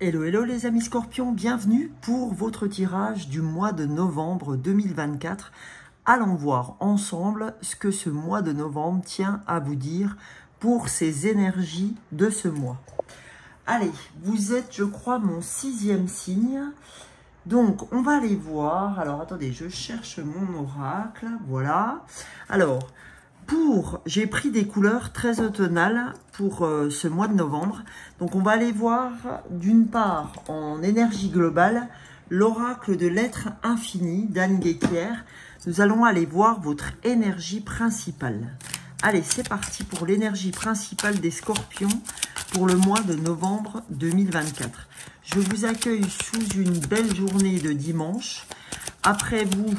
Hello, hello les amis scorpions, bienvenue pour votre tirage du mois de novembre 2024. Allons voir ensemble ce que ce mois de novembre tient à vous dire pour ces énergies de ce mois. Allez, vous êtes, je crois, mon 6e signe. Donc, on va aller voir. Alors, attendez, je cherche mon oracle. Voilà. Alors, j'ai pris des couleurs très automnales pour ce mois de novembre. Donc, on va aller voir d'une part en énergie globale l'oracle de l'être infini d'Anne Guéquier. Nous allons aller voir votre énergie principale. Allez, c'est parti pour l'énergie principale des scorpions pour le mois de novembre 2024. Je vous accueille sous une belle journée de dimanche. Après vous,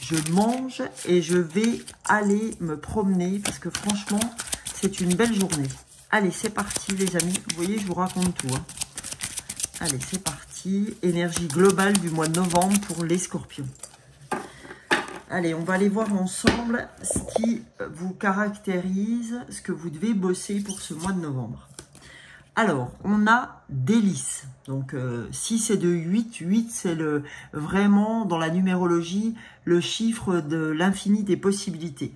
je mange et je vais aller me promener parce que franchement, c'est une belle journée. Allez, c'est parti les amis. Vous voyez, je vous raconte tout. Allez, c'est parti. Énergie globale du mois de novembre pour les scorpions. Allez, on va aller voir ensemble ce qui vous caractérise, ce que vous devez bosser pour ce mois de novembre. Alors, on a délice. Donc, 6 et 2, 8. 8, c'est vraiment, dans la numérologie, le chiffre de l'infini des possibilités.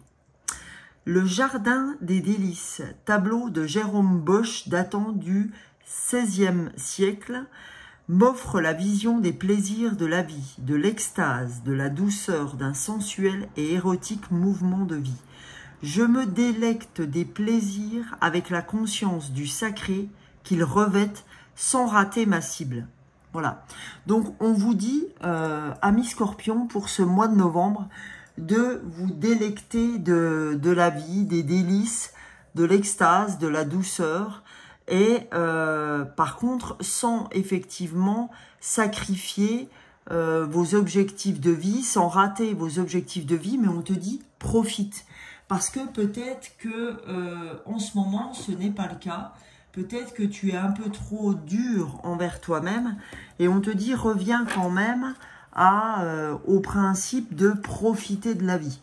Le jardin des délices, tableau de Jérôme Bosch datant du XVIe siècle, m'offre la vision des plaisirs de la vie, de l'extase, de la douceur d'un sensuel et érotique mouvement de vie. Je me délecte des plaisirs avec la conscience du sacré qu'ils revêtent sans rater ma cible. Voilà. Donc, on vous dit, amis scorpions, pour ce mois de novembre, de vous délecter de la vie, des délices, de l'extase, de la douceur. Et par contre, sans effectivement sacrifier vos objectifs de vie, sans rater vos objectifs de vie, mais on te dit profite. Parce que peut-être que en ce moment, ce n'est pas le cas. Peut-être que tu es un peu trop dur envers toi-même et on te dit reviens quand même au principe de profiter de la vie.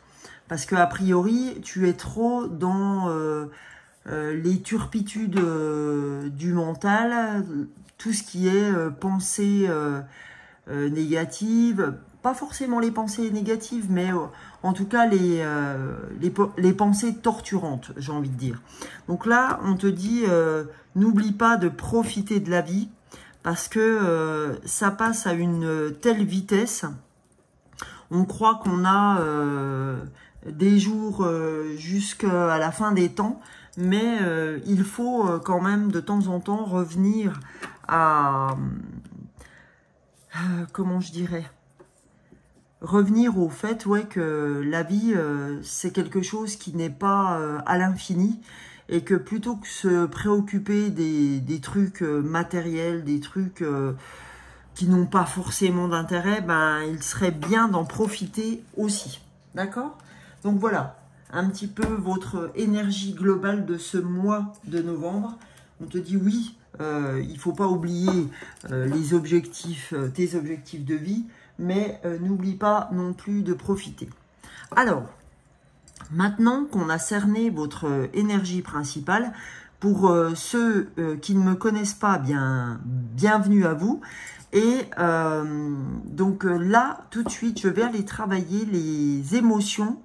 Parce qu'a priori, tu es trop dans les turpitudes du mental, tout ce qui est pensée négative, pas forcément les pensées négatives, mais en tout cas les pensées torturantes, j'ai envie de dire. Donc là, on te dit, n'oublie pas de profiter de la vie, parce que ça passe à une telle vitesse. On croit qu'on a des jours jusqu'à la fin des temps, mais il faut quand même de temps en temps revenir à... comment je dirais ? Revenir au fait que la vie, c'est quelque chose qui n'est pas à l'infini et que plutôt que se préoccuper des trucs matériels, des trucs qui n'ont pas forcément d'intérêt, ben, il serait bien d'en profiter aussi. D'accord ? Donc voilà, un petit peu votre énergie globale de ce mois de novembre. On te dit oui, il ne faut pas oublier les objectifs, tes objectifs de vie, mais n'oublie pas non plus de profiter. Alors, maintenant qu'on a cerné votre énergie principale, pour ceux qui ne me connaissent pas, bienvenue à vous. Et donc là, tout de suite, je vais aller travailler les émotions,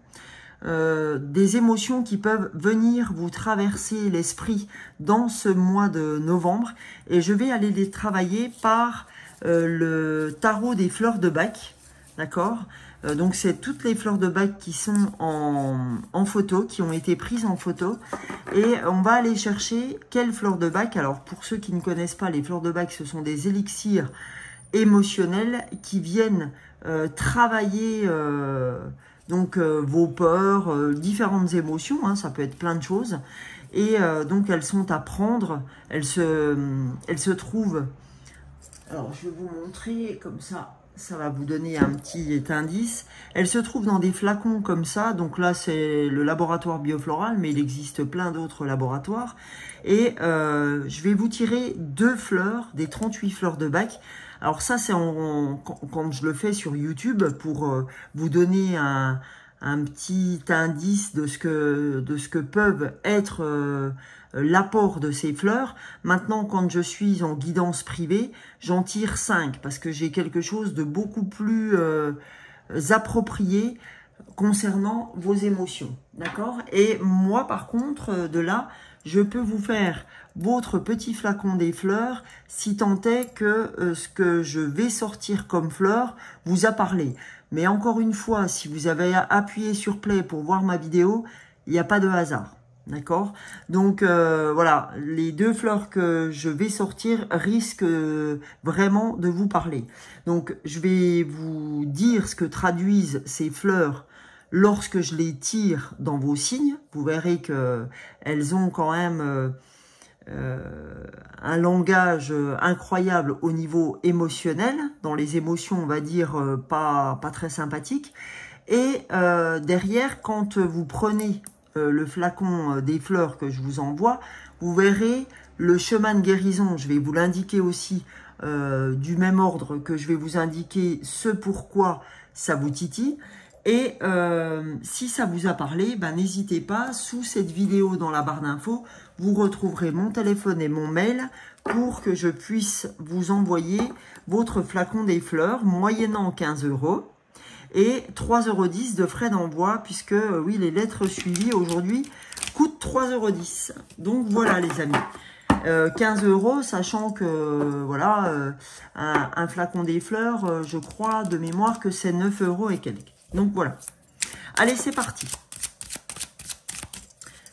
des émotions qui peuvent venir vous traverser l'esprit dans ce mois de novembre. Et je vais aller les travailler par le tarot des fleurs de Bach, d'accord? Donc c'est toutes les fleurs de Bach qui sont en photo, qui ont été prises en photo. Et on va aller chercher quelles fleurs de Bach. Alors pour ceux qui ne connaissent pas, les fleurs de Bach, ce sont des élixirs émotionnels qui viennent travailler vos peurs, différentes émotions, hein, ça peut être plein de choses. Et donc elles sont à prendre, elles se trouvent... Alors, je vais vous montrer comme ça, ça va vous donner un petit indice. Elle se trouve dans des flacons comme ça. Donc là, c'est le laboratoire Biofloral, mais il existe plein d'autres laboratoires. Et je vais vous tirer 2 fleurs, des 38 fleurs de Bach. Alors ça, c'est quand je le fais sur YouTube pour vous donner un petit indice de ce que peuvent être l'apport de ces fleurs. Maintenant, quand je suis en guidance privée, j'en tire 5 parce que j'ai quelque chose de beaucoup plus approprié concernant vos émotions, d'accord? Et moi, par contre, de là, je peux vous faire votre petit flacon des fleurs si tant est que ce que je vais sortir comme fleurs vous a parlé. Mais encore une fois, si vous avez appuyé sur play pour voir ma vidéo, il n'y a pas de hasard, d'accord? Donc voilà, les 2 fleurs que je vais sortir risquent vraiment de vous parler. Donc je vais vous dire ce que traduisent ces fleurs lorsque je les tire dans vos signes. Vous verrez que elles ont quand même un langage incroyable au niveau émotionnel, dans les émotions, on va dire, pas très sympathiques. Et derrière, quand vous prenez le flacon des fleurs que je vous envoie, vous verrez le chemin de guérison. Je vais vous l'indiquer aussi du même ordre que je vais vous indiquer ce pourquoi ça vous titille. Et si ça vous a parlé, ben, n'hésitez pas, sous cette vidéo dans la barre d'infos, vous retrouverez mon téléphone et mon mail pour que je puisse vous envoyer votre flacon des fleurs, moyennant 15 € et 3,10 € de frais d'envoi, puisque oui, les lettres suivies aujourd'hui coûtent 3,10 €. Donc voilà les amis. 15 €, sachant que voilà, un flacon des fleurs, je crois de mémoire que c'est 9 € et quelques. Donc voilà. Allez, c'est parti.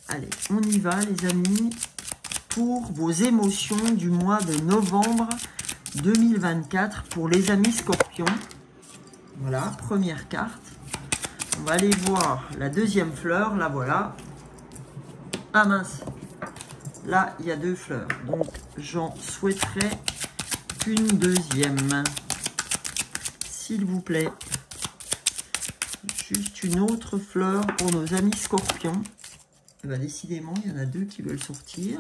Allez, on y va les amis pour vos émotions du mois de novembre 2024 pour les amis scorpions. Voilà, première carte. On va aller voir la deuxième fleur. Là, voilà. Ah mince. Là, il y a 2 fleurs. Donc, j'en souhaiterais une deuxième. S'il vous plaît. Juste une autre fleur pour nos amis scorpions. Et bien, décidément, il y en a 2 qui veulent sortir.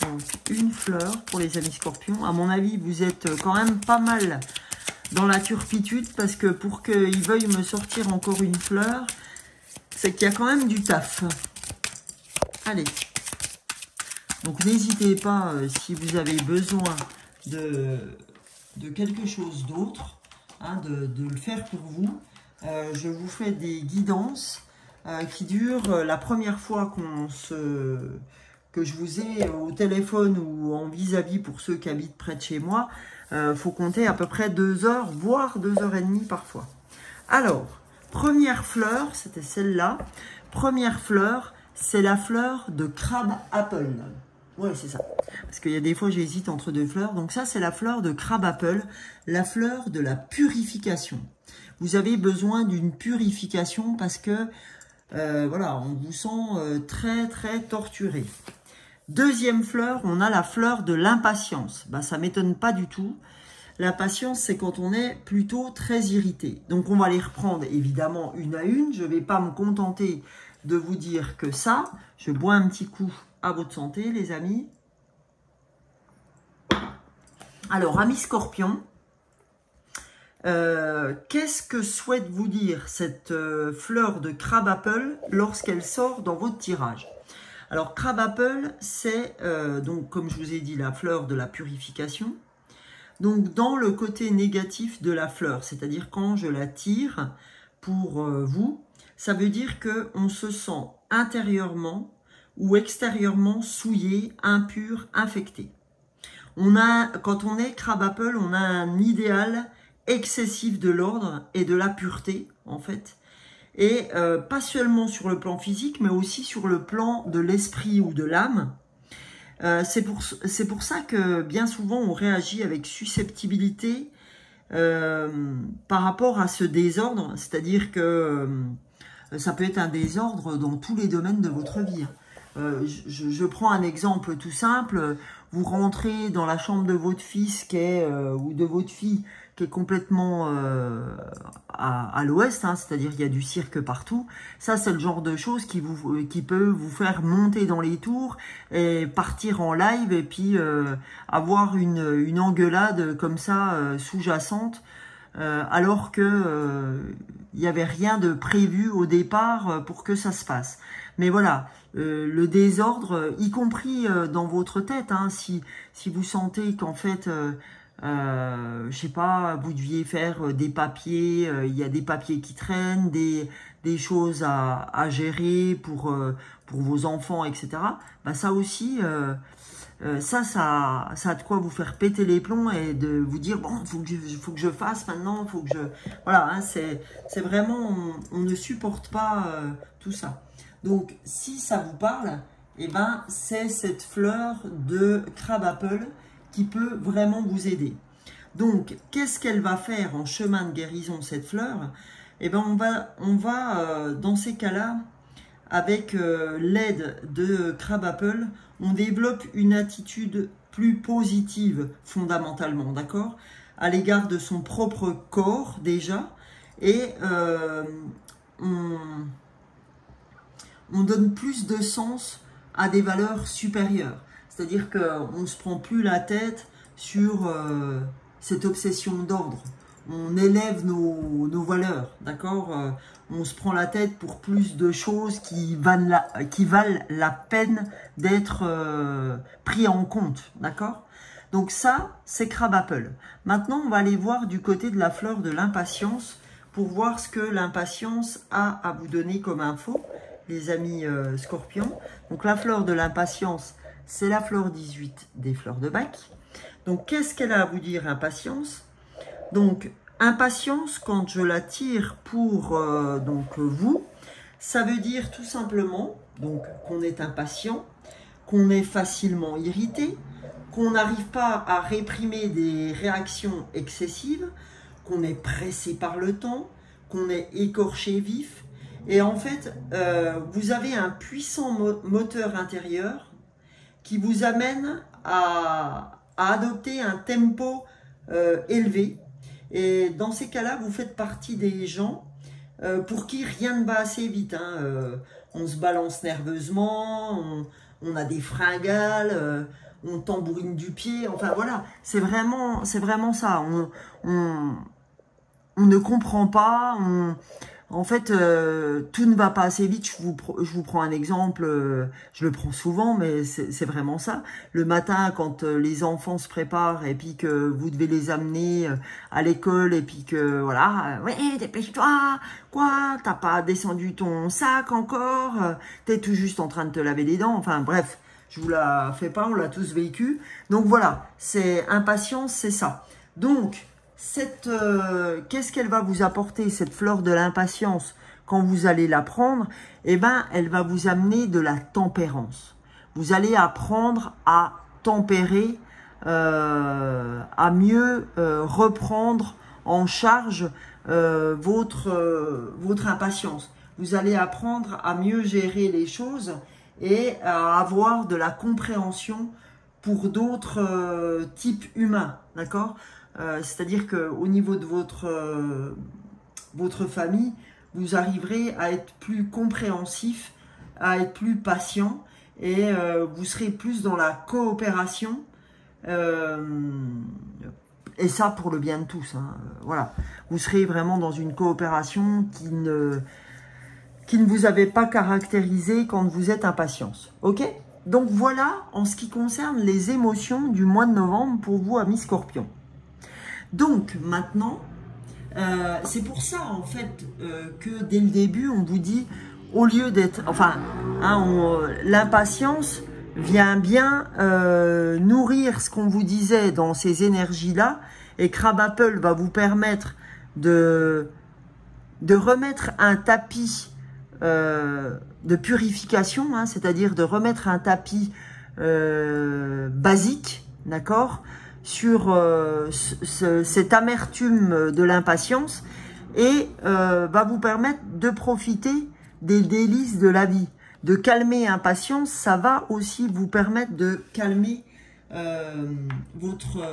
Donc, une fleur pour les amis scorpions. À mon avis, vous êtes quand même pas mal dans la turpitude parce que pour qu'ils veuillent me sortir encore une fleur, c'est qu'il y a quand même du taf. Allez. Donc, n'hésitez pas, si vous avez besoin de quelque chose d'autre, hein, de le faire pour vous. Je vous fais des guidances qui durent la première fois que je vous ai au téléphone ou en vis-à-vis pour ceux qui habitent près de chez moi. Faut compter à peu près 2 heures, voire 2 heures et demie parfois. Alors, première fleur, c'était celle-là. Première fleur, c'est la fleur de crabe apple. Ouais, c'est ça. Parce qu'il y a des fois, j'hésite entre 2 fleurs. Donc ça, c'est la fleur de crabe apple, la fleur de la purification. Vous avez besoin d'une purification parce que, voilà, on vous sent très, très torturé. Deuxième fleur, on a la fleur de l'impatience. Ben, ça ne m'étonne pas du tout. L'impatience, c'est quand on est plutôt très irrité. Donc, on va les reprendre évidemment une à une. Je ne vais pas me contenter de vous dire que ça. Je bois un petit coup à votre santé, les amis. Alors, amis scorpions, qu'est-ce que souhaite vous dire cette fleur de crabe apple lorsqu'elle sort dans votre tirage? Alors, crabe apple, c'est donc, comme je vous ai dit, la fleur de la purification. Donc, dans le côté négatif de la fleur, c'est-à-dire quand je la tire pour vous, ça veut dire qu'on se sent intérieurement ou extérieurement souillé, impur, infecté. Quand on est crabe apple, on a un idéal excessif de l'ordre et de la pureté, en fait. Et pas seulement sur le plan physique, mais aussi sur le plan de l'esprit ou de l'âme. C'est pour ça que bien souvent on réagit avec susceptibilité par rapport à ce désordre, c'est-à-dire que ça peut être un désordre dans tous les domaines de votre vie. Je prends un exemple tout simple, vous rentrez dans la chambre de votre fils ou de votre fille qui est complètement à l'ouest, hein, c'est-à-dire qu'il y a du cirque partout. Ça, c'est le genre de choses qui peut vous faire monter dans les tours et partir en live et puis avoir une engueulade comme ça sous-jacente alors que il n'y avait rien de prévu au départ pour que ça se passe. Mais voilà, le désordre, y compris dans votre tête, hein, si vous sentez qu'en fait, je sais pas, vous deviez faire des papiers, il y a des papiers qui traînent, des choses à gérer pour vos enfants, etc. Bah ça aussi, ça a de quoi vous faire péter les plombs et de vous dire bon, faut que je fasse maintenant, faut que je, voilà, hein, c'est vraiment, on ne supporte pas tout ça. Donc si ça vous parle, eh ben c'est cette fleur de crabapple qui peut vraiment vous aider. Donc qu'est-ce qu'elle va faire en chemin de guérison, cette fleur? Eh ben on va dans ces cas-là, avec l'aide de crabapple, on développe une attitude plus positive fondamentalement, d'accord, à l'égard de son propre corps déjà, et on donne plus de sens à des valeurs supérieures. C'est-à-dire qu'on ne se prend plus la tête sur cette obsession d'ordre. On élève nos valeurs, d'accord, on se prend la tête pour plus de choses qui valent la peine d'être pris en compte, d'accord. Donc ça, c'est crabapple. Maintenant, on va aller voir du côté de la fleur de l'impatience pour voir ce que l'impatience a à vous donner comme info, les amis scorpions. Donc la fleur de l'impatience, c'est la fleur 18 des fleurs de bac. Donc qu'est-ce qu'elle a à vous dire, impatience? Donc, impatience, quand je la tire pour vous, ça veut dire tout simplement qu'on est impatient, qu'on est facilement irrité, qu'on n'arrive pas à réprimer des réactions excessives, qu'on est pressé par le temps, qu'on est écorché vif. Et en fait, vous avez un puissant moteur intérieur qui vous amène à adopter un tempo élevé. Et dans ces cas-là, vous faites partie des gens pour qui rien ne va assez vite, hein. On se balance nerveusement, on a des fringales, on tambourine du pied. Enfin voilà, c'est vraiment ça. On ne comprend pas. En fait, tout ne va pas assez vite. Je vous prends un exemple, je le prends souvent, mais c'est vraiment ça. Le matin, quand les enfants se préparent et puis que vous devez les amener à l'école et puis que, voilà, ouais, dépêche-toi, quoi, t'as pas descendu ton sac encore, t'es tout juste en train de te laver les dents, enfin bref, je vous la fais pas, on l'a tous vécu. Donc voilà, c'est impatience, c'est ça. Donc, qu'est-ce qu'elle va vous apporter, cette fleur de l'impatience, quand vous allez la prendre? Eh ben, elle va vous amener de la tempérance. Vous allez apprendre à tempérer, à mieux reprendre en charge votre impatience. Vous allez apprendre à mieux gérer les choses et à avoir de la compréhension pour d'autres types humains, d'accord? C'est-à-dire qu'au niveau de votre famille, vous arriverez à être plus compréhensif, à être plus patient et vous serez plus dans la coopération et ça pour le bien de tous, hein. Voilà, vous serez vraiment dans une coopération qui ne vous avait pas caractérisé quand vous êtes impatience. Ok? Donc voilà en ce qui concerne les émotions du mois de novembre pour vous, amis scorpions. Donc maintenant, c'est pour ça en fait que dès le début on vous dit, au lieu d'être, enfin, hein, l'impatience vient bien nourrir ce qu'on vous disait dans ces énergies-là, et crabapple va vous permettre de remettre un tapis de purification, hein, c'est-à-dire de remettre un tapis basique, d'accord, sur cette amertume de l'impatience, et va vous permettre de profiter des délices de la vie, de calmer l'impatience. Ça va aussi vous permettre de calmer votre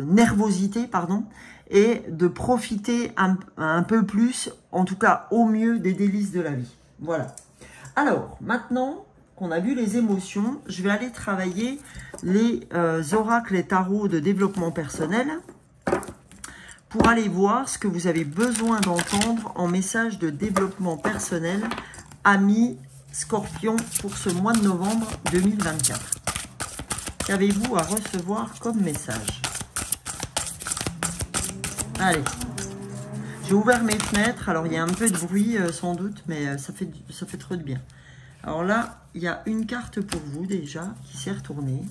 nervosité, pardon, et de profiter un peu plus, en tout cas au mieux, des délices de la vie. Voilà. Alors, maintenant, qu'on a vu les émotions, je vais aller travailler les oracles et tarots de développement personnel pour aller voir ce que vous avez besoin d'entendre en message de développement personnel, amis Scorpion, pour ce mois de novembre 2024. Qu'avez-vous à recevoir comme message? Allez, j'ai ouvert mes fenêtres, alors il y a un peu de bruit sans doute, mais ça fait trop de bien. Alors là, il y a une carte pour vous déjà qui s'est retournée.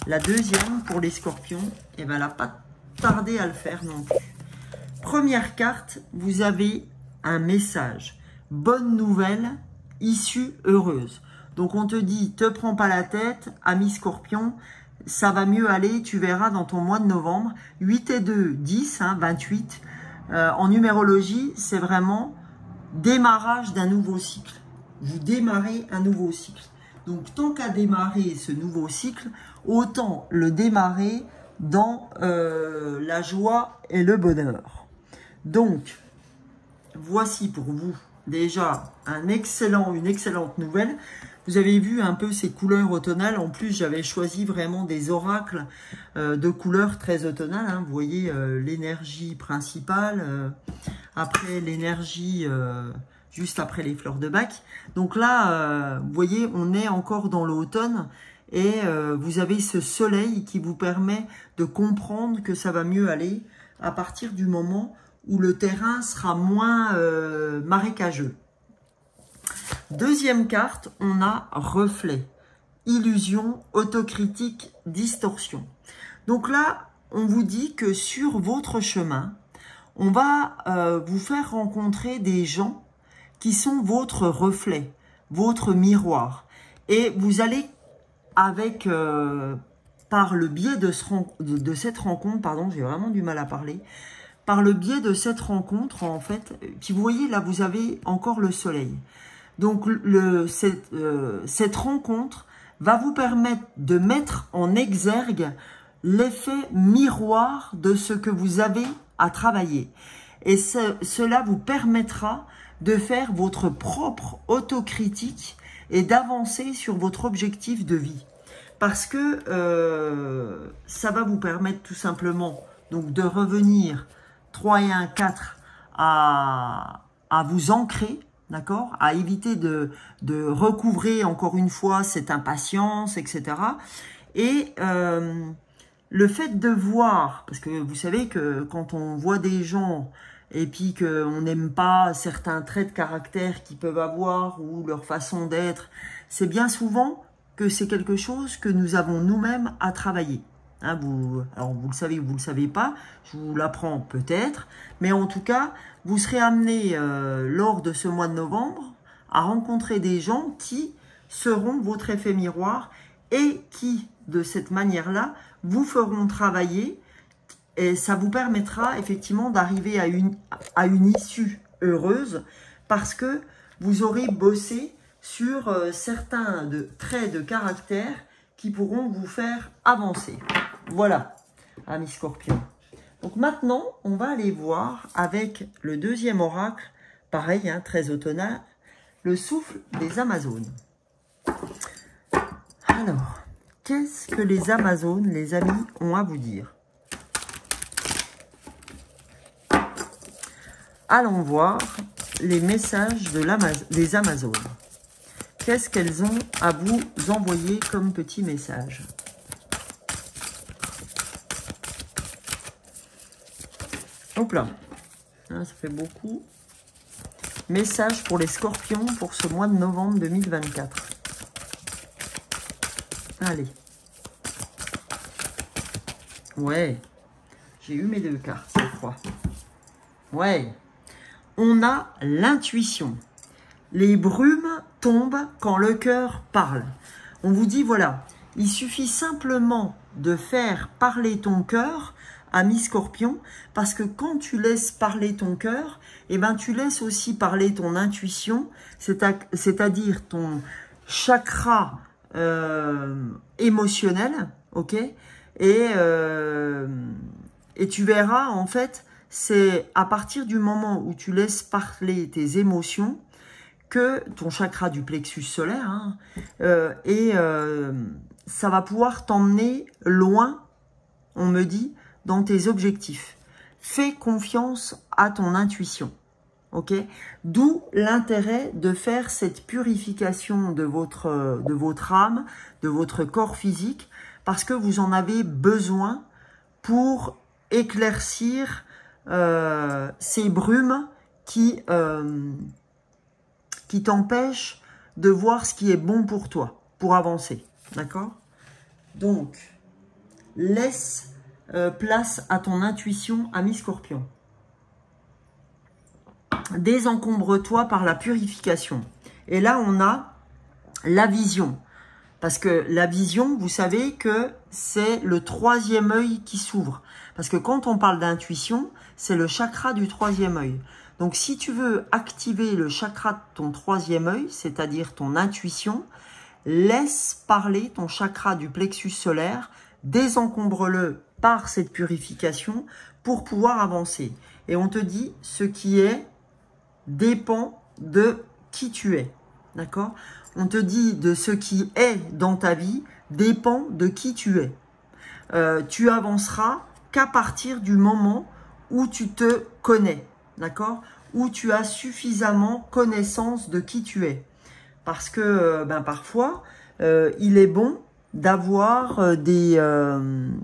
La deuxième pour les scorpions, et ben elle n'a pas tardé à le faire non plus. Première carte, vous avez un message. Bonne nouvelle, issue heureuse. Donc on te dit, te prends pas la tête, ami scorpion, ça va mieux aller, tu verras dans ton mois de novembre. 8 et 2, 10, 28. En numérologie, c'est vraiment démarrage d'un nouveau cycle. Vous démarrez un nouveau cycle. Donc, tant qu'à démarrer ce nouveau cycle, autant le démarrer dans la joie et le bonheur. Donc, voici pour vous déjà une excellente nouvelle. Vous avez vu un peu ces couleurs automnales. En plus, j'avais choisi vraiment des oracles de couleurs très automnales. Hein. Vous voyez l'énergie principale, après l'énergie... juste après les fleurs de bac. Donc là, vous voyez, on est encore dans l'automne et vous avez ce soleil qui vous permet de comprendre que ça va mieux aller à partir du moment où le terrain sera moins marécageux. Deuxième carte, on a reflet, illusion, autocritique, distorsion. Donc là, on vous dit que sur votre chemin, on va vous faire rencontrer des gens qui sont votre reflet, votre miroir. Et vous allez, avec, par le biais de cette rencontre, pardon, j'ai vraiment du mal à parler, par le biais de cette rencontre, en fait, puis vous voyez, là, vous avez encore le soleil. Donc, cette rencontre va vous permettre de mettre en exergue l'effet miroir de ce que vous avez à travailler. Et cela vous permettra de faire votre propre autocritique et d'avancer sur votre objectif de vie. Parce que ça va vous permettre tout simplement donc, de revenir 3 et 1, 4 à vous ancrer, d'accord, à éviter de recouvrer encore une fois cette impatience, etc. Et le fait de voir, parce que vous savez que quand on voit des gens et puis qu'on n'aime pas certains traits de caractère qu'ils peuvent avoir ou leur façon d'être, c'est bien souvent que c'est quelque chose que nous avons nous-mêmes à travailler. Hein, alors vous le savez ou vous ne le savez pas, je vous l'apprends peut-être, mais en tout cas, vous serez amené lors de ce mois de novembre à rencontrer des gens qui seront votre effet miroir et qui, de cette manière-là, vous feront travailler. Et ça vous permettra effectivement d'arriver à une issue heureuse parce que vous aurez bossé sur certains traits de caractère qui pourront vous faire avancer. Voilà, amis Scorpion. Donc maintenant, on va aller voir avec le deuxième oracle, pareil, hein, très automnal, le souffle des Amazones. Alors, qu'est-ce que les Amazones, les amis, ont à vous dire ? Allons voir les messages des Amazones. Qu'est-ce qu'elles ont à vous envoyer comme petit message? Hop là, ça fait beaucoup. Message pour les scorpions pour ce mois de novembre 2024. Allez. Ouais, j'ai eu mes deux cartes, je crois. Ouais. On a l'intuition. Les brumes tombent quand le cœur parle. On vous dit, voilà, il suffit simplement de faire parler ton cœur, ami Scorpion, parce que quand tu laisses parler ton cœur, eh ben, tu laisses aussi parler ton intuition, c'est-à-dire ton chakra émotionnel, ok, et tu verras, en fait, c'est à partir du moment où tu laisses parler tes émotions que ton chakra du plexus solaire, hein, et ça va pouvoir t'emmener loin, on me dit, dans tes objectifs. Fais confiance à ton intuition. Ok, d'où l'intérêt de faire cette purification de votre âme, de votre corps physique, parce que vous en avez besoin pour éclaircir ces brumes qui t'empêchent de voir ce qui est bon pour toi, pour avancer. D'accord? Donc, laisse place à ton intuition, ami Scorpion. Désencombre-toi par la purification. Et là, on a la vision. Parce que la vision, vous savez que c'est le troisième œil qui s'ouvre. Parce que quand on parle d'intuition, c'est le chakra du troisième œil. Donc, si tu veux activer le chakra de ton troisième œil, c'est-à-dire ton intuition, laisse parler ton chakra du plexus solaire, désencombre-le par cette purification pour pouvoir avancer. Et on te dit, ce qui est dépend de qui tu es. D'accord? On te dit de ce qui est dans ta vie dépend de qui tu es. Tu avanceras qu'à partir du moment où tu te connais. D'accord? Où tu as suffisamment connaissance de qui tu es. Parce que parfois, il est bon d'avoir des...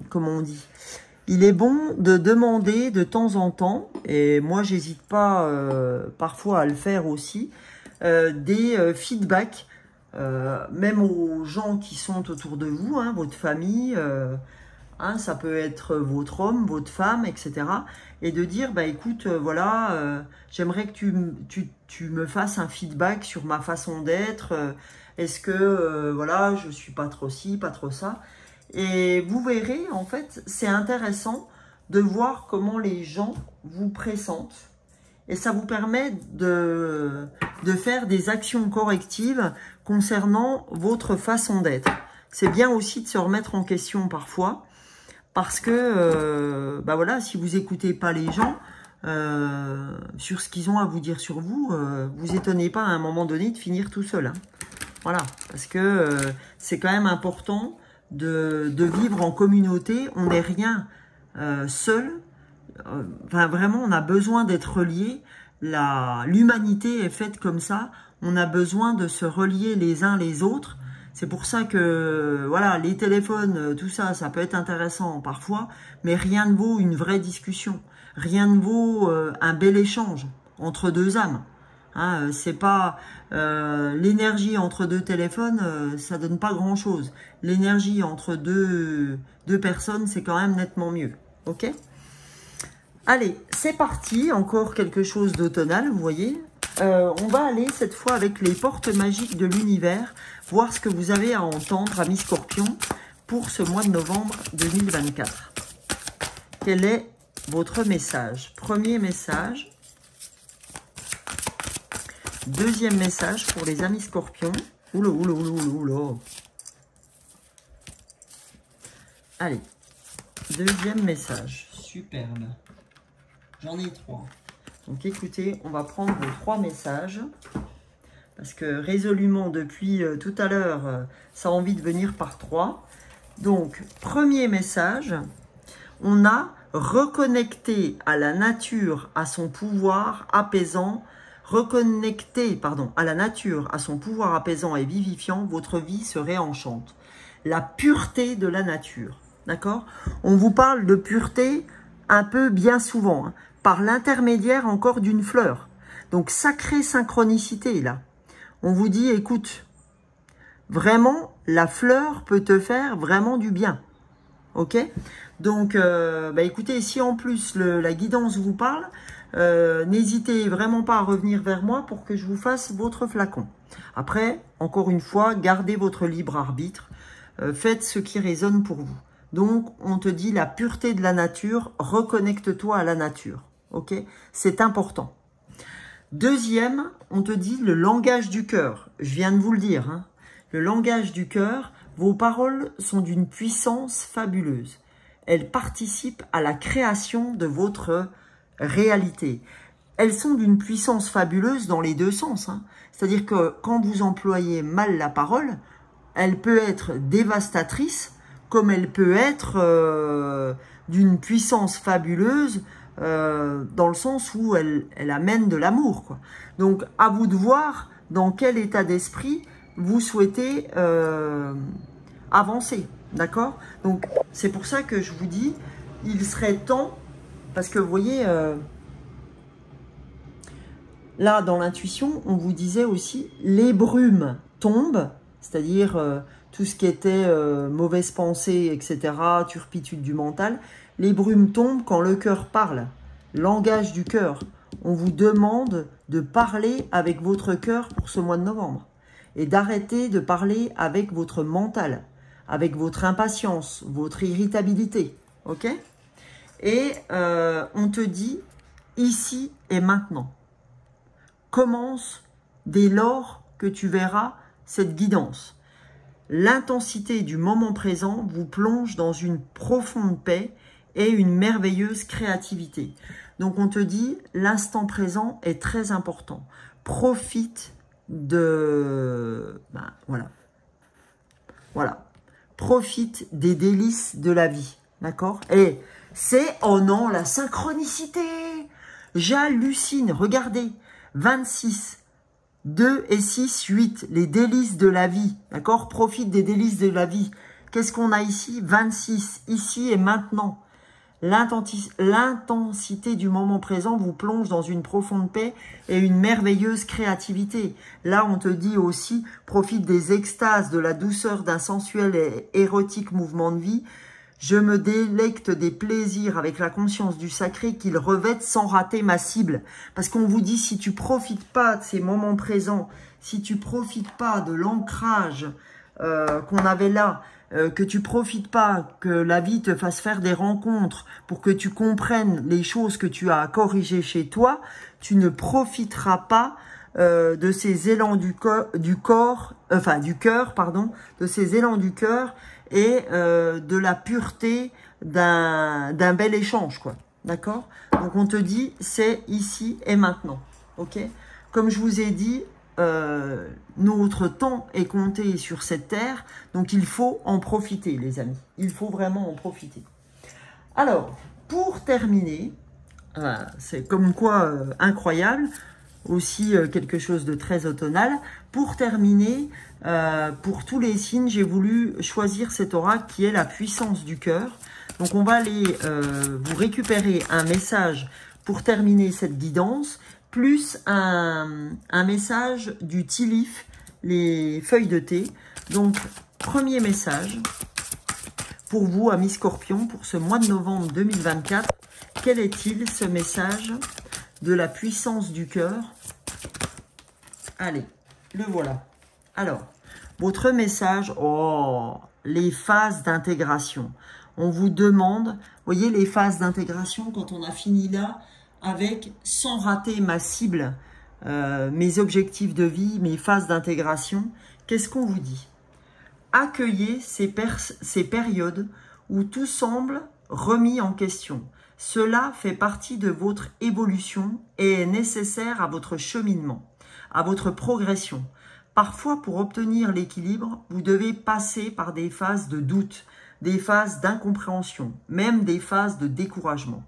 comment on dit? Il est bon de demander de temps en temps, et moi j'hésite pas parfois à le faire aussi, des feedbacks, même aux gens qui sont autour de vous, hein, votre famille, hein, ça peut être votre homme, votre femme, etc. Et de dire, bah écoute, voilà, j'aimerais que tu me fasses un feedback sur ma façon d'être, est-ce que, voilà, je suis pas trop ci, pas trop ça. Et vous verrez, en fait, c'est intéressant de voir comment les gens vous pressentent. Et ça vous permet de faire des actions correctives concernant votre façon d'être. C'est bien aussi de se remettre en question parfois. Parce que, voilà, si vous n'écoutez pas les gens sur ce qu'ils ont à vous dire sur vous, vous étonnez pas à un moment donné de finir tout seul. Hein. Voilà, parce que c'est quand même important de vivre en communauté. On n'est rien seul. Enfin, vraiment, on a besoin d'être reliés. L'humanité est faite comme ça. On a besoin de se relier les uns les autres. C'est pour ça que, voilà, les téléphones, tout ça, ça peut être intéressant parfois, mais rien ne vaut une vraie discussion. Rien ne vaut un bel échange entre deux âmes. Hein, c'est pas l'énergie entre deux téléphones, ça donne pas grand-chose. L'énergie entre deux personnes, c'est quand même nettement mieux. Ok? Allez, c'est parti. Encore quelque chose d'automnal, vous voyez. On va aller cette fois avec les portes magiques de l'univers, voir ce que vous avez à entendre, amis Scorpion, pour ce mois de novembre 2024. Quel est votre message? Premier message. Deuxième message pour les amis Scorpions. Oula, oula, oula, oula. Allez, deuxième message. Superbe. J'en ai 3. Donc écoutez, on va prendre vos 3 messages. Parce que résolument, depuis tout à l'heure, ça a envie de venir par 3. Donc, premier message, on a reconnecté à la nature, à son pouvoir apaisant. Reconnecté, à la nature, à son pouvoir apaisant et vivifiant, votre vie se réenchante. La pureté de la nature, d'accord? On vous parle de pureté un peu bien souvent, hein, par l'intermédiaire encore d'une fleur. Donc, sacrée synchronicité, là. On vous dit, écoute, vraiment, la fleur peut te faire vraiment du bien, ok? Donc, écoutez, si en plus la guidance vous parle, n'hésitez vraiment pas à revenir vers moi pour que je vous fasse votre flacon. Après, encore une fois, gardez votre libre arbitre. Faites ce qui résonne pour vous. Donc, on te dit la pureté de la nature, reconnecte-toi à la nature. Ok? C'est important. Deuxième, on te dit le langage du cœur. Je viens de vous le dire. Hein. Le langage du cœur, vos paroles sont d'une puissance fabuleuse. Elles participent à la création de votre réalité. elles sont d'une puissance fabuleuse dans les deux sens, hein. C'est-à-dire que quand vous employez mal la parole, elle peut être dévastatrice, comme elle peut être d'une puissance fabuleuse dans le sens où elle amène de l'amour, quoi. Donc, à vous de voir dans quel état d'esprit vous souhaitez avancer, d'accord? Donc, c'est pour ça que je vous dis, il serait temps, parce que vous voyez, là, dans l'intuition, on vous disait aussi, les brumes tombent, c'est-à-dire tout ce qui était mauvaise pensée, etc., turpitude du mental, les brumes tombent quand le cœur parle, langage du cœur. On vous demande de parler avec votre cœur pour ce mois de novembre et d'arrêter de parler avec votre mental, avec votre impatience, votre irritabilité, ok? Et on te dit ici et maintenant. Commence dès lors que tu verras cette guidance. L'intensité du moment présent vous plonge dans une profonde paix et une merveilleuse créativité. Donc on te dit, l'instant présent est très important. Profite de... Ben, voilà. Voilà. Profite des délices de la vie. D'accord? Et c'est, oh non, la synchronicité. J'hallucine. Regardez. 26, 2 et 6, 8. Les délices de la vie. D'accord? Profite des délices de la vie. Qu'est-ce qu'on a ici? 26. Ici et maintenant. L'intensité du moment présent vous plonge dans une profonde paix et une merveilleuse créativité. Là, on te dit aussi, profite des extases, de la douceur d'un sensuel et érotique mouvement de vie. Je me délecte des plaisirs avec la conscience du sacré qu'ils revêtent sans rater ma cible. Parce qu'on vous dit, si tu profites pas de ces moments présents, si tu profites pas de l'ancrage qu'on avait là, que tu profites pas, que la vie te fasse faire des rencontres pour que tu comprennes les choses que tu as à corriger chez toi, tu ne profiteras pas de ces élans du cœur, de ces élans du cœur et de la pureté d'un bel échange, quoi. D'accord? Donc on te dit, c'est ici et maintenant. Ok? Comme je vous ai dit, notre temps est compté sur cette terre, donc il faut en profiter, les amis. Il faut vraiment en profiter. Alors, pour terminer, c'est comme quoi incroyable, aussi quelque chose de très automnal. Pour terminer, pour tous les signes, j'ai voulu choisir cet oracle qui est la puissance du cœur. Donc on va aller vous récupérer un message pour terminer cette guidance, plus un message du tea leaf, les feuilles de thé. Donc, premier message pour vous, amis Scorpions, pour ce mois de novembre 2024. Quel est-il, ce message de la puissance du cœur? Allez, le voilà. Alors, votre message, oh, les phases d'intégration. On vous demande, voyez les phases d'intégration, quand on a fini là, avec sans rater ma cible, mes objectifs de vie, mes phases d'intégration, qu'est-ce qu'on vous dit? Accueillez ces périodes où tout semble remis en question. Cela fait partie de votre évolution et est nécessaire à votre cheminement, à votre progression. Parfois, pour obtenir l'équilibre, vous devez passer par des phases de doute, des phases d'incompréhension, même des phases de découragement.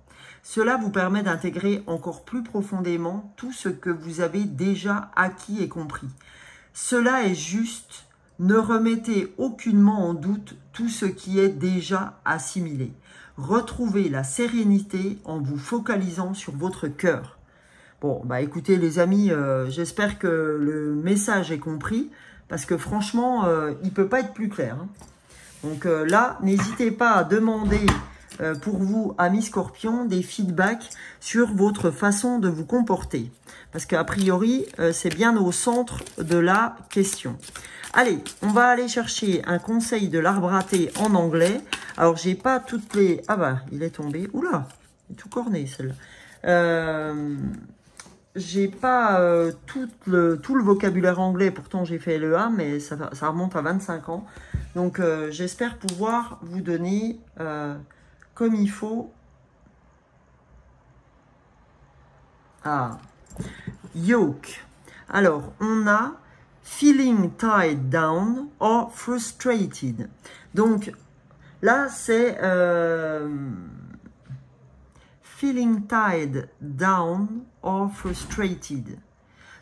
Cela vous permet d'intégrer encore plus profondément tout ce que vous avez déjà acquis et compris. Cela est juste, ne remettez aucunement en doute tout ce qui est déjà assimilé. Retrouvez la sérénité en vous focalisant sur votre cœur. Bon, bah écoutez les amis, j'espère que le message est compris, parce que franchement, il ne peut pas être plus clair, hein. Donc là, n'hésitez pas à demander pour vous, amis Scorpions, des feedbacks sur votre façon de vous comporter. Parce qu'a priori, c'est bien au centre de la question. Allez, on va aller chercher un conseil de l'arbre à thé en anglais. Alors, j'ai pas toutes les... Ah bah, il est tombé. Oula, il est tout corné, celle-là. J'ai pas tout le vocabulaire anglais, pourtant j'ai fait LEA, mais ça remonte à 25 ans. Donc, j'espère pouvoir vous donner... comme il faut. Ah, yoke. Alors, on a feeling tied down or frustrated. Donc, là, c'est feeling tied down or frustrated.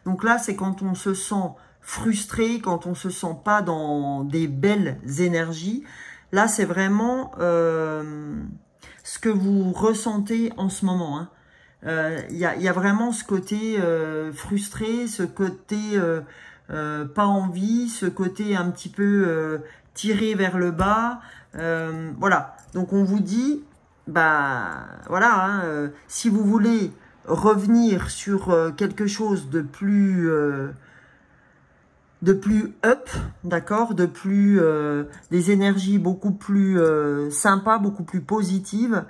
Donc là, c'est quand on se sent frustré, quand on se sent pas dans des belles énergies. Là, c'est vraiment ce que vous ressentez en ce moment, hein. Il y a vraiment ce côté frustré, ce côté pas envie, ce côté un petit peu tiré vers le bas. Voilà, donc on vous dit, bah voilà, hein, si vous voulez revenir sur quelque chose de plus up, d'accord, de plus des énergies beaucoup plus sympas, beaucoup plus positives,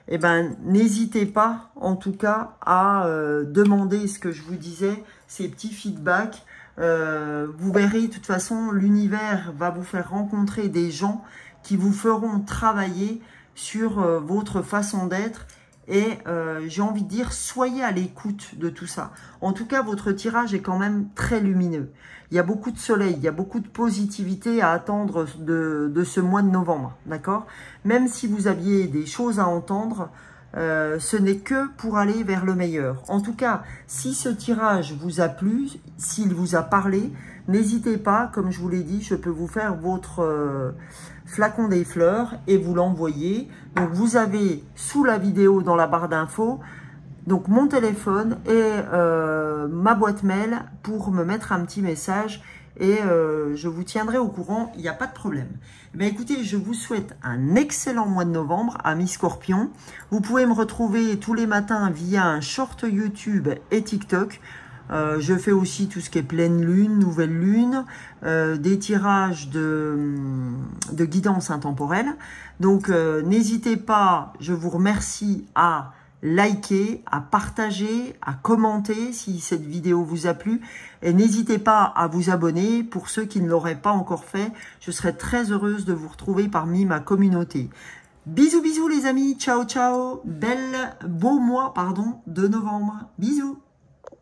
eh ben n'hésitez pas en tout cas à demander ce que je vous disais, ces petits feedbacks. Vous verrez, de toute façon, l'univers va vous faire rencontrer des gens qui vous feront travailler sur votre façon d'être. Et j'ai envie de dire, soyez à l'écoute de tout ça. En tout cas, votre tirage est quand même très lumineux. Il y a beaucoup de soleil, il y a beaucoup de positivité à attendre de ce mois de novembre, d'accord? Même si vous aviez des choses à entendre, ce n'est que pour aller vers le meilleur. En tout cas, si ce tirage vous a plu, s'il vous a parlé, n'hésitez pas, comme je vous l'ai dit, je peux vous faire votre flacon des fleurs et vous l'envoyer. Donc vous avez sous la vidéo dans la barre d'infos donc mon téléphone et ma boîte mail pour me mettre un petit message et je vous tiendrai au courant, il n'y a pas de problème. Eh bien, écoutez, je vous souhaite un excellent mois de novembre, amis Scorpions. Vous pouvez me retrouver tous les matins via un short YouTube et TikTok. Je fais aussi tout ce qui est pleine lune, nouvelle lune, des tirages de guidance intemporelle. Donc n'hésitez pas, je vous remercie à liker, à partager, à commenter si cette vidéo vous a plu. Et n'hésitez pas à vous abonner pour ceux qui ne l'auraient pas encore fait. Je serai très heureuse de vous retrouver parmi ma communauté. Bisous, bisous les amis. Ciao, ciao. Beau mois, pardon, de novembre. Bisous.